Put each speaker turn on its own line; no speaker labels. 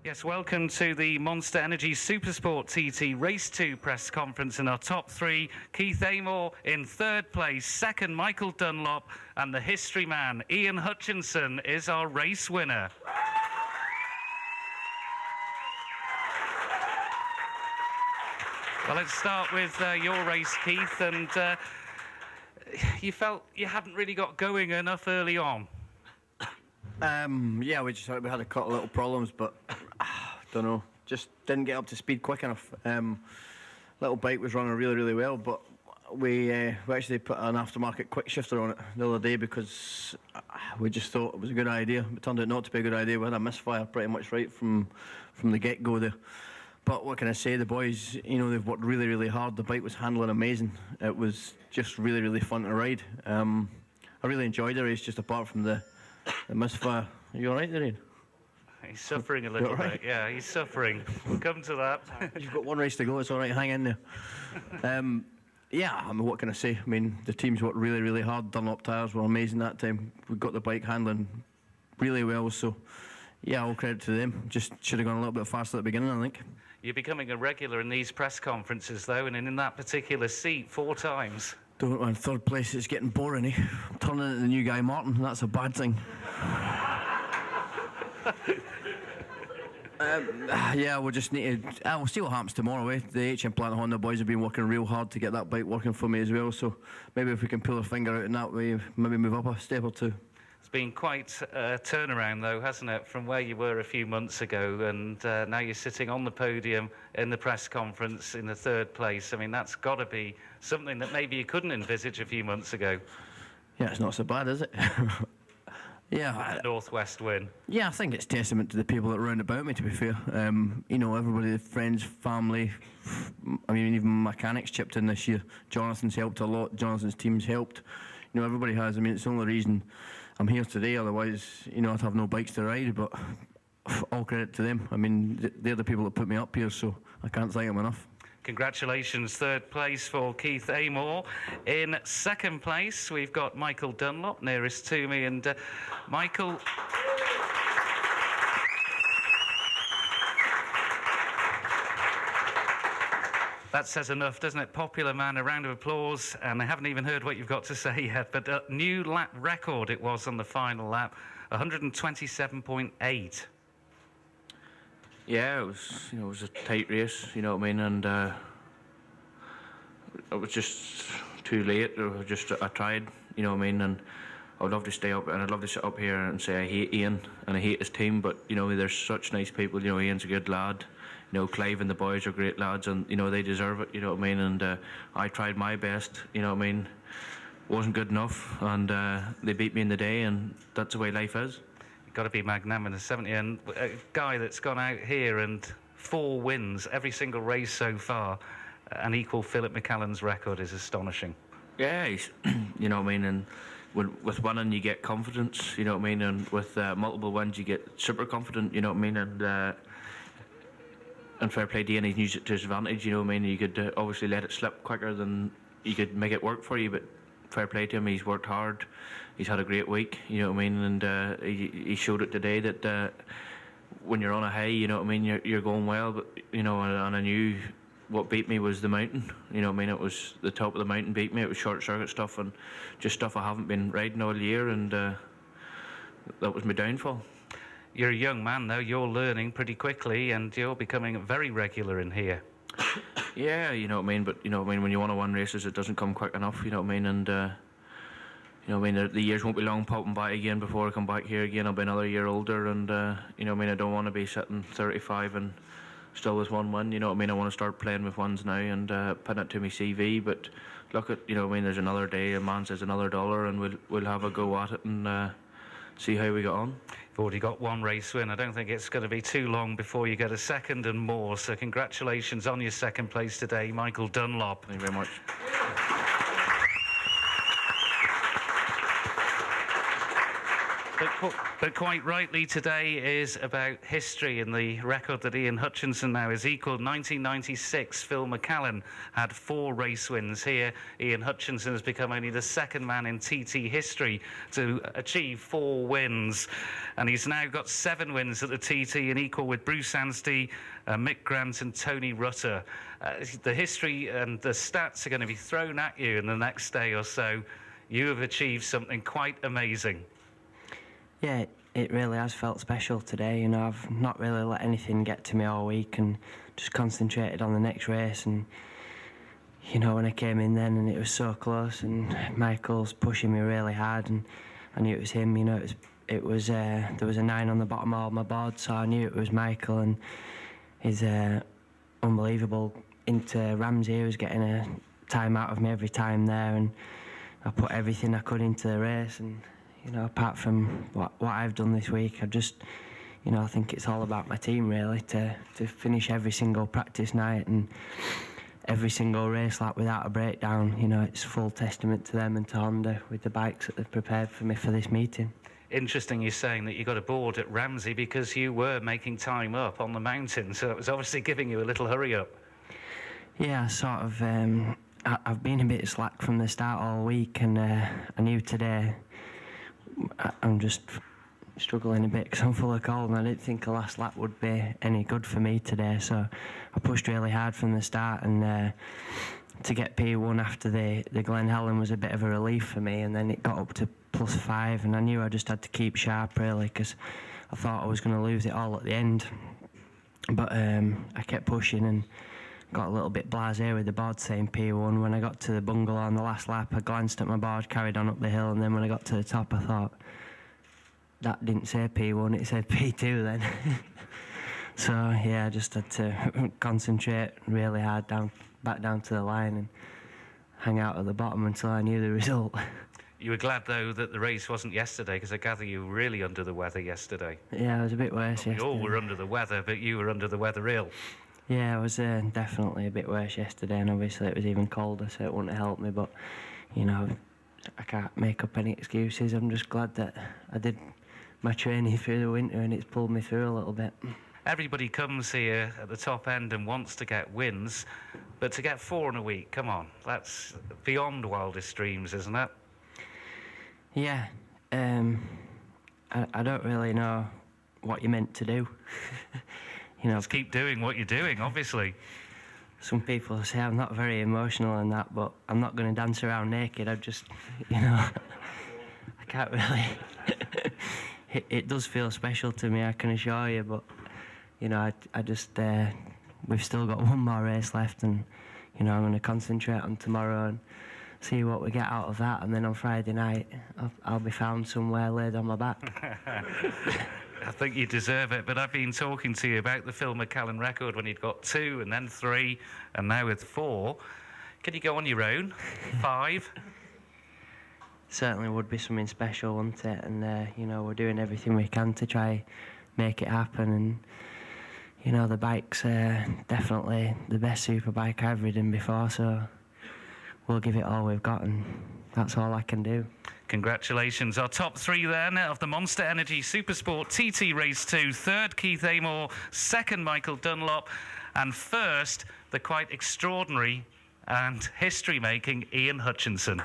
Yes, welcome to the Monster Energy Supersport TT Race 2 press conference. In our top three, Keith Amor in third place, second Michael Dunlop, and the history man Ian Hutchinson is our race winner. Well, let's start with your race, Keith, and you felt you hadn't really got going enough early on.
Yeah, we had a couple of little problems, but don't know, just didn't get up to speed quick enough. Little bike was running really, really well, but we actually put an aftermarket quick shifter on it the other day because we just thought it was a good idea. It turned out not to be a good idea. We had a misfire pretty much right from the get-go there. But what can I say? The boys, they've worked really, really hard. The bike was handling amazing. It was just really, really fun to ride. I really enjoyed the race, just apart from the misfire. Are you all right there, Ian?
He's suffering a little bit. Yeah, he's suffering. We'll come to that.
You've got one race to go. It's all right. Hang in there. Yeah, what can I say? I mean, the team's worked really, really hard. Dunlop tyres were amazing that time. We got the bike handling really well. So, yeah, all credit to them. Just should have gone a little bit faster at the beginning, I think.
You're becoming a regular in these press conferences, though, and in that particular seat 4 times.
Don't in third place. It's getting boring, eh? I'm turning into the new Guy Martin. That's a bad thing. Yeah, we'll just need to. We'll see what happens tomorrow. The HM Plant Honda boys have been working real hard to get that bike working for me as well. So maybe if we can pull a finger out in that way, maybe move up a step or two.
It's been quite a turnaround, though, hasn't it, from where you were a few months ago, and now you're sitting on the podium in the press conference in the third place. I mean, that's got to be something that maybe you couldn't envisage a few months ago.
Yeah, it's not so bad, is it? Yeah,
Northwest win.
Yeah, I think it's testament to the people that are round about me, to be fair. Everybody, friends, family, I mean, even mechanics chipped in this year. Jonathan's helped a lot. Jonathan's team's helped. Everybody has. I mean, it's the only reason I'm here today. Otherwise, I'd have no bikes to ride, but all credit to them. I mean, they're the people that put me up here, so I can't thank them enough.
Congratulations, third place for Keith Amor. In second place, we've got Michael Dunlop, nearest to me. And Michael... That says enough, doesn't it? Popular man, a round of applause. And I haven't even heard what you've got to say yet, but a new lap record it was on the final lap, 127.8.
Yeah, it was a tight race, you know what I mean, and it was just too late. I tried, you know what I mean, and I would love to stay up, and I'd love to sit up here and say I hate Ian and I hate his team, but there's such nice people. Ian's a good lad. Clive and the boys are great lads, and they deserve it, you know what I mean, and I tried my best, you know what I mean. Wasn't good enough, and they beat me in the day, and that's the way life is.
Got to be magnanimous, haven't you? And a guy that's gone out here and 4 wins every single race so far, and equal Philip McCallan's record is astonishing.
Yeah, you know what I mean, and with winning you get confidence, you know what I mean, and with multiple wins you get super confident, you know what I mean, and fair play to Ian, he's used it to his advantage, you know what I mean. You could obviously let it slip quicker than you could make it work for you, but fair play to him, he's worked hard, he's had a great week, you know what I mean, and he showed it today that when you're on a high, you know what I mean, you're going well, but and I knew what beat me was the mountain, you know what I mean, it was the top of the mountain beat me, it was short circuit stuff and just stuff I haven't been riding all year, and that was my downfall.
You're a young man though, you're learning pretty quickly and you're becoming very regular in here.
Yeah, you know what I mean, but you know what I mean, when you want to win races it doesn't come quick enough, you know what I mean, and you know what I mean, the years won't be long popping by again before I come back here again. I'll be another year older, and you know what I mean, I don't want to be sitting 35 and still with 1 win, you know what I mean. I want to start playing with ones now and putting it to my CV, but look at, you know what I mean, there's another day, a man says another dollar, and we'll have a go at it and see how we get on.
You've already got 1 race win. I don't think it's going to be too long before you get a second and more, so congratulations on your second place today, Michael Dunlop.
Thank you very much.
But quite rightly, today is about history and the record that Ian Hutchinson now has equalled. 1996, Phil McCallan had 4 race wins here. Ian Hutchinson has become only the second man in TT history to achieve 4 wins. And he's now got 7 wins at the TT and equal with Bruce Anstey, Mick Grant and Tony Rutter. The history and the stats are going to be thrown at you in the next day or so. You have achieved something quite amazing.
Yeah, it really has felt special today. You know, I've not really let anything get to me all week and just concentrated on the next race. And, you know, when I came in then and it was so close and Michael's pushing me really hard and I knew it was him, you know, there was a 9 on the bottom of my board, so I knew it was Michael, and he's unbelievable. Into Ramsey, he was getting a time out of me every time there, and I put everything I could into the race. And, you know, apart from what I've done this week, I think it's all about my team really, to finish every single practice night and every single race lap without a breakdown. You know, it's full testament to them and to Honda with the bikes that they've prepared for me for this meeting.
Interesting you saying that you got a board at Ramsey because you were making time up on the mountain, so it was obviously giving you a little hurry up.
Yeah, sort of. I've been a bit slack from the start all week, and I knew today I'm just struggling a bit because I'm full of cold, and I didn't think the last lap would be any good for me today. So I pushed really hard from the start, and to get P1 after the Glen Helen was a bit of a relief for me, and then it got up to +5, and I knew I just had to keep sharp really because I thought I was going to lose it all at the end. But I kept pushing and got a little bit blasé with the board saying P1. When I got to the bungalow on the last lap, I glanced at my board, carried on up the hill, and then when I got to the top, I thought, that didn't say P1, it said P2 then. So yeah, I just had to concentrate really hard back down to the line and hang out at the bottom until I knew the result.
You were glad, though, that the race wasn't yesterday, because I gather you were really under the weather yesterday.
Yeah, I was a bit worse yesterday.
We all were under the weather, but you were under the weather ill.
Yeah, I was definitely a bit worse yesterday, and obviously it was even colder, so it wouldn't have helped me. But, you know, I can't make up any excuses. I'm just glad that I did my training through the winter and it's pulled me through a little bit.
Everybody comes here at the top end and wants to get wins, but to get 4 in a week, come on, that's beyond wildest dreams, isn't it?
Yeah, I don't really know what you're meant to do. You know,
Just keep doing what you're doing, obviously.
Some people say I'm not very emotional and that, but I'm not going to dance around naked. I just, you know, I can't really. It does feel special to me, I can assure you, but, you know, I just, we've still got one more race left, and, you know, I'm going to concentrate on tomorrow and see what we get out of that, and then on Friday night, I'll be found somewhere laid on my back.
I think you deserve it, but I've been talking to you about the Phil McCallan record when he'd got 2 and then 3 and now with 4. Can you go on your own? 5?
Certainly would be something special, wouldn't it? And, you know, we're doing everything we can to try make it happen. And, you know, the bike's definitely the best super bike I've ridden before, so we'll give it all we've got, and that's all I can do.
Congratulations. Our top 3 then of the Monster Energy Supersport TT Race 2. 3rd, Keith Amor. 2nd, Michael Dunlop. And 1st, the quite extraordinary and history-making Ian Hutchinson.